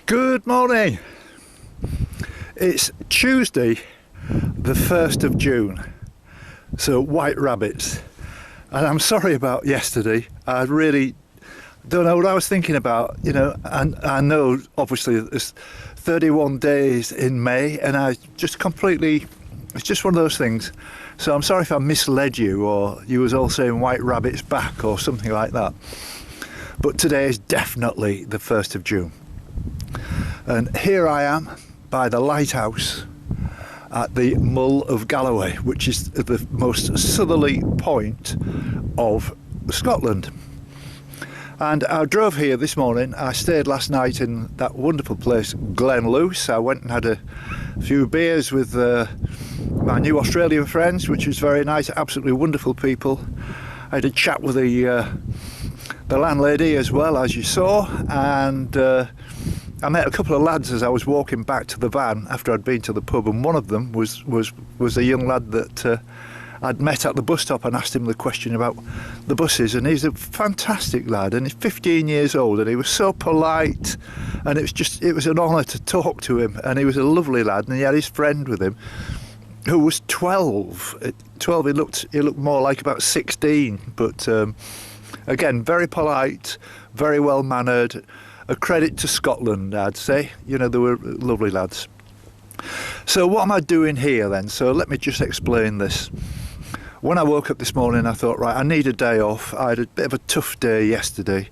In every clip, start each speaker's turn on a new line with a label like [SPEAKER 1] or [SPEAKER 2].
[SPEAKER 1] Good morning. It's Tuesday, the 1st of June, so white rabbits. And I'm sorry about yesterday. I really don't know what I was thinking about, and I know obviously there's 31 days in May and I just completely, it's just one of those things. So I'm sorry if I misled you or you was all saying white rabbits back or something like that. But today is definitely the 1st of June. And here I am by the lighthouse at the Mull of Galloway, which is the most southerly point of Scotland. And I drove here this morning. I stayed last night in that wonderful place, Glenluce. I went and had a few beers with my new Australian friends, which was very nice, absolutely wonderful people. I had a chat with the landlady as well, as you saw, and I met a couple of lads as I was walking back to the van after I'd been to the pub, and one of them was a young lad that I'd met at the bus stop and asked him the question about the buses, and he's a fantastic lad and he's 15 years old and he was so polite, and it was an honour to talk to him, and he was a lovely lad, and he had his friend with him who was 12. At 12 he looked more like about 16, but again, very polite, very well mannered. A credit to Scotland, I'd say. They were lovely lads. So what am I doing here then? So let me just explain this. When I woke up this morning, I thought, right, I need a day off. I had a bit of a tough day yesterday.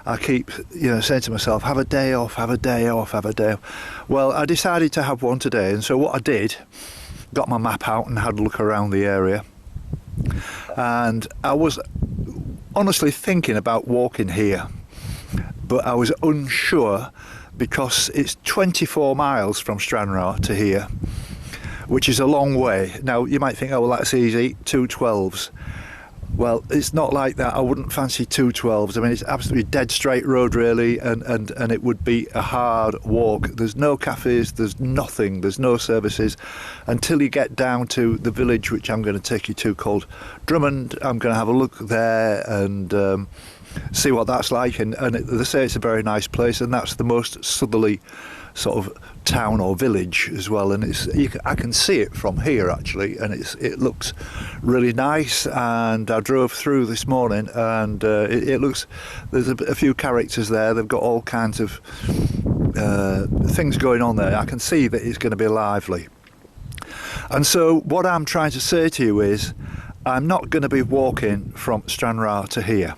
[SPEAKER 1] I keep, saying to myself, have a day off, have a day off, have a day off. Well, I decided to have one today, and so what I did, got my map out and had a look around the area. And I was honestly thinking about walking here, but I was unsure because it's 24 miles from Stranraer to here, which is a long way. Now you might think, oh well, that's easy, 212s. Well, it's not like that. I wouldn't fancy 212s. I mean, it's absolutely dead straight road really, and it would be a hard walk. There's no cafes, there's nothing, there's no services until you get down to the village, which I'm going to take you to, called Drummond. I'm going to have a look there and see what that's like, and they say it's a very nice place, and that's the most southerly sort of town or village as well, and I can see it from here actually, and it looks really nice. And I drove through this morning, and it looks, there's a few characters there. They've got all kinds of things going on there. I can see that it's going to be lively. And so what I'm trying to say to you is, I'm not going to be walking from Stranraer to here.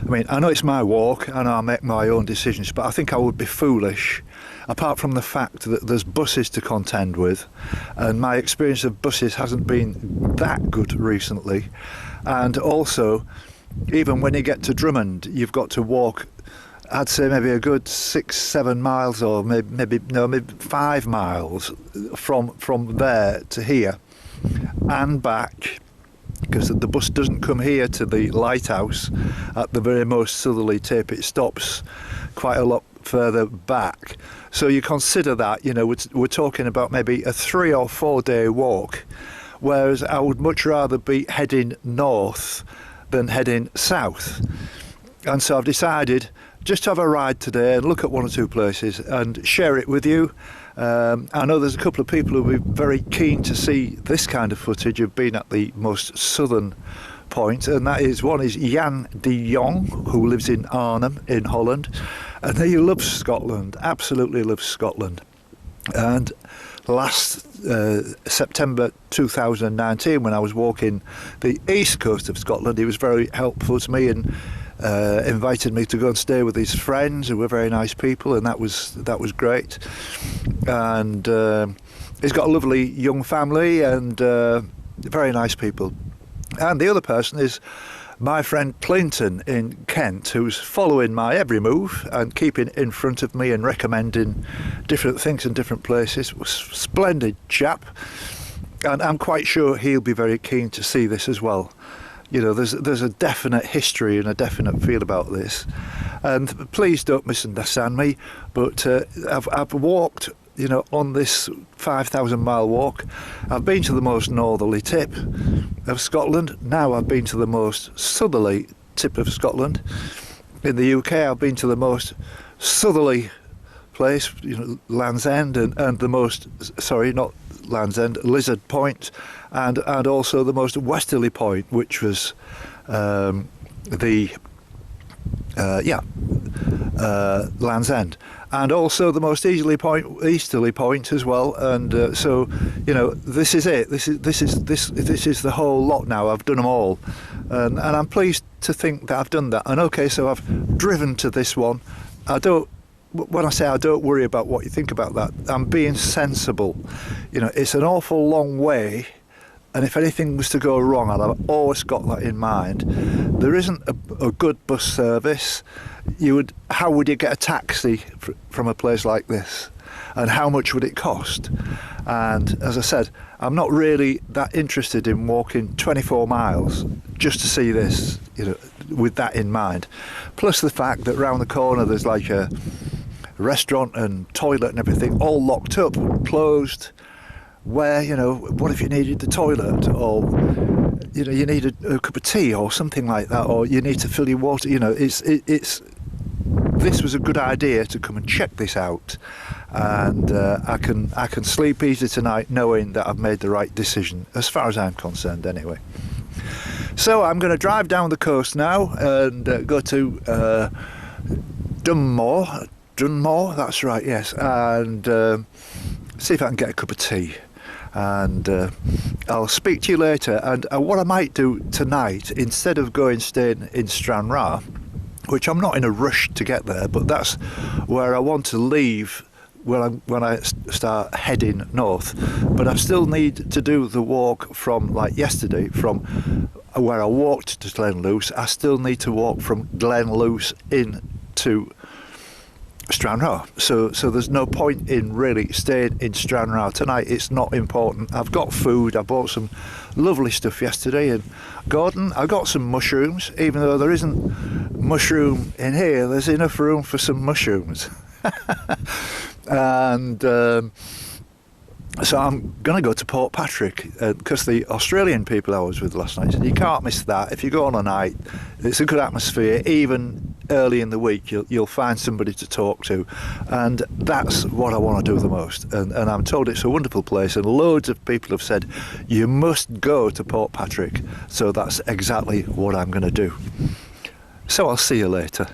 [SPEAKER 1] I mean, I know it's my walk and I make my own decisions, but I think I would be foolish, apart from the fact that there's buses to contend with, and my experience of buses hasn't been that good recently. And also, even when you get to Drummond, you've got to walk, I'd say maybe a good 6-7 miles, or maybe 5 miles from there to here and back, because the bus doesn't come here to the lighthouse at the very most southerly tip. It stops quite a lot further back. So you consider that, we're talking about maybe a 3 or 4 day walk, whereas I would much rather be heading north than heading south. And so I've decided just to have a ride today and look at 1 or 2 places and share it with you. I know there's a couple of people who will be very keen to see this kind of footage of being at the most southern point, and that is, one is Jan de Jong, who lives in Arnhem in Holland, and he loves Scotland, absolutely loves Scotland. And last September 2019, when I was walking the east coast of Scotland, he was very helpful to me and invited me to go and stay with his friends, who were very nice people, and that was great. And he's got a lovely young family and very nice people. And the other person is my friend Clinton in Kent, who's following my every move and keeping in front of me and recommending different things in different places. Splendid chap, and I'm quite sure he'll be very keen to see this as well. There's a definite history and a definite feel about this, and please don't misunderstand me, but I've walked on this 5,000 mile walk. I've been to the most northerly tip of Scotland. Now I've been to the most southerly tip of Scotland. In the UK, I've been to the most southerly place, Land's End, and the most, sorry, not Land's End, Lizard Point, and also the most westerly point, which was Land's End, and also the most easterly point as well. And so, this is it. This is the whole lot now. I've done them all, and I'm pleased to think that I've done that. And okay, so I've driven to this one. When I say I don't worry about what you think about that, I'm being sensible. It's an awful long way, and if anything was to go wrong, and I've always got that in mind, there isn't a good bus service. How would you get a taxi from a place like this, and how much would it cost? And as I said, I'm not really that interested in walking 24 miles just to see this, with that in mind. Plus the fact that round the corner there's like a restaurant and toilet and everything all locked up, closed, where, what if you needed the toilet, or you need a cup of tea or something like that, or you need to fill your water. This was a good idea to come and check this out, and I can sleep easy tonight knowing that I've made the right decision, as far as I'm concerned anyway. So I'm going to drive down the coast now and go to Dunmore, that's right, yes, and see if I can get a cup of tea. And I'll speak to you later. And what I might do tonight, instead of staying in Stranraer, which I'm not in a rush to get there, but that's where I want to leave when I start heading north. But I still need to do the walk from, like yesterday, from where I walked to Glenluce. I still need to walk from Glenluce in to Stranraer, so there's no point in really staying in Stranraer tonight. It's not important. I've got food. I bought some lovely stuff yesterday in Gordon. I got some mushrooms, even though there isn't mushroom in here. There's enough room for some mushrooms. And so I'm going to go to Port Patrick, because the Australian people I was with last night said you can't miss that. If you go on a night, it's a good atmosphere. Even early in the week, you'll find somebody to talk to, and that's what I want to do the most. And I'm told it's a wonderful place, and loads of people have said you must go to Port Patrick. So that's exactly what I'm going to do. So I'll see you later.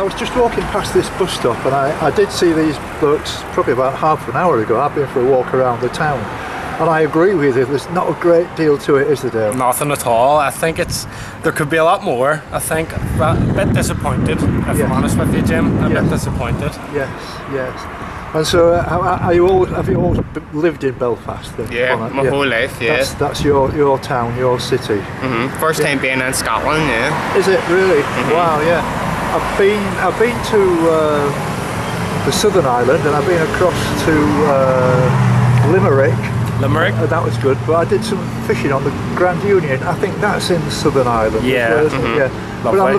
[SPEAKER 1] I was just walking past this bus stop, and I did see these blokes probably about half an hour ago. I've been for a walk around the town, and I agree with you. There's not a great deal to it, is there, Dale?
[SPEAKER 2] Nothing at all. I think there could be a lot more. I think a bit disappointed, if I'm honest with you, Jim. A bit disappointed.
[SPEAKER 1] Yes. And so, have you always lived in Belfast then?
[SPEAKER 3] Yeah, my whole life, yeah.
[SPEAKER 1] That's your town, your city.
[SPEAKER 3] First time being in Scotland, yeah.
[SPEAKER 1] Is it really? Wow, yeah. I've been to the Southern Island, and I've been across to Limerick. That was good, but I did some fishing on the Grand Union. I think that's in Southern Ireland.
[SPEAKER 2] Yeah.
[SPEAKER 1] As well, isn't it? Yeah. But I'm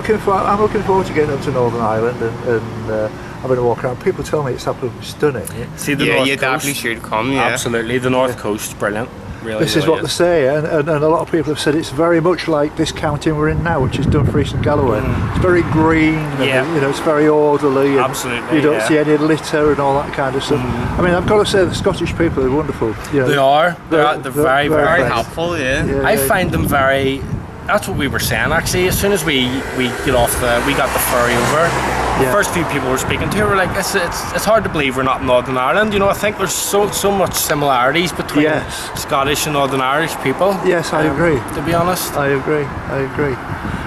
[SPEAKER 1] looking forward to getting up to Northern Ireland and having a walk around. People tell me it's absolutely stunning.
[SPEAKER 2] See the North
[SPEAKER 3] you
[SPEAKER 2] Coast?
[SPEAKER 3] definitely should come, yeah.
[SPEAKER 2] Absolutely, the North Coast, brilliant. Really,
[SPEAKER 1] This is what they say, and a lot of people have said it's very much like this county we're in now, which is Dumfries and Galloway. It's very green, and, it's very orderly. And
[SPEAKER 2] absolutely,
[SPEAKER 1] you don't see any litter and all that kind of stuff. I mean, I've got to say the Scottish people are wonderful.
[SPEAKER 2] They are. They're very,
[SPEAKER 3] Very helpful, yeah.
[SPEAKER 2] I find them very. That's what we were saying actually. As soon as we got the ferry over. The first few people we're speaking to were like, it's hard to believe we're not in Northern Ireland. I think there's so much similarities between Scottish and Northern Irish people.
[SPEAKER 1] Yes, I agree.
[SPEAKER 2] To be honest,
[SPEAKER 1] I agree.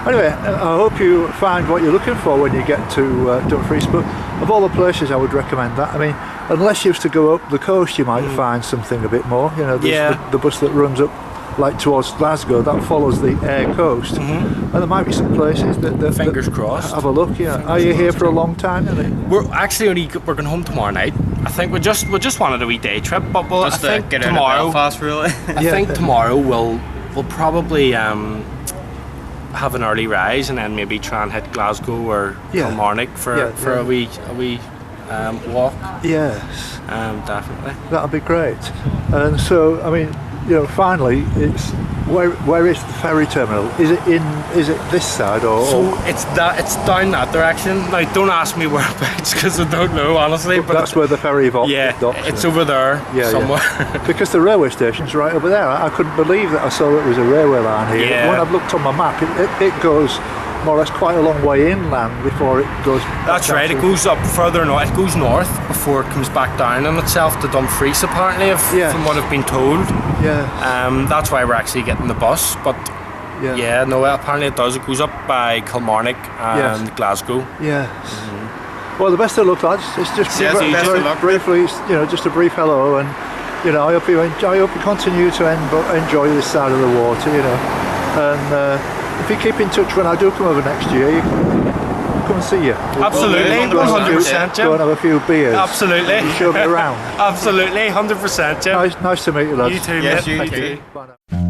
[SPEAKER 1] Anyway, I hope you find what you're looking for when you get to Dumfries. But of all the places, I would recommend that. I mean, unless you have to go up the coast, you might find something a bit more. There's the bus that runs up like towards Glasgow, that follows the Ayr coast, and there might be some places that
[SPEAKER 2] fingers crossed.
[SPEAKER 1] Have a look. Are you here for a long time?
[SPEAKER 2] We're actually we're going home tomorrow night. I think we just wanted a wee day trip, but I think
[SPEAKER 3] get
[SPEAKER 2] tomorrow.
[SPEAKER 3] Out of Belfast, really.
[SPEAKER 2] I think tomorrow we'll probably have an early rise and then maybe try and hit Glasgow or Kilmarnock for a wee walk. Yes, definitely.
[SPEAKER 1] That'll be great. And so, I mean, finally, it's where is the ferry terminal? Is it this side or?
[SPEAKER 2] So it's down that direction. Now, don't ask me whereabouts because I don't know honestly. But
[SPEAKER 1] that's where the ferry docks.
[SPEAKER 2] It's over there somewhere.
[SPEAKER 1] Because the railway station's right over there. I couldn't believe that I saw that there was a railway line here.
[SPEAKER 2] Yeah.
[SPEAKER 1] When I've looked on my map, it goes more or less quite a long way inland before it goes.
[SPEAKER 2] That's right. It goes up further north. It goes north before it comes back down on itself to Dumfries, apparently, from what I've been told.
[SPEAKER 1] Yeah.
[SPEAKER 2] That's why we're actually getting the bus. But apparently it does. It goes up by Kilmarnock and Glasgow.
[SPEAKER 1] Yes. Well, the best of luck, lads. It's just very briefly, just a brief hello, and I hope you continue to enjoy this side of the water, and. If you keep in touch when I do come over next year, you can come and see you.
[SPEAKER 2] Absolutely, 100%, Jim.
[SPEAKER 1] Go and have a few beers.
[SPEAKER 2] Absolutely.
[SPEAKER 1] You show me around.
[SPEAKER 2] Absolutely, 100%, Jim.
[SPEAKER 1] Nice to meet you, lads.
[SPEAKER 2] You too,
[SPEAKER 3] yes,
[SPEAKER 2] mate.
[SPEAKER 3] you
[SPEAKER 2] Thank
[SPEAKER 3] too.
[SPEAKER 2] you.
[SPEAKER 1] Bye now.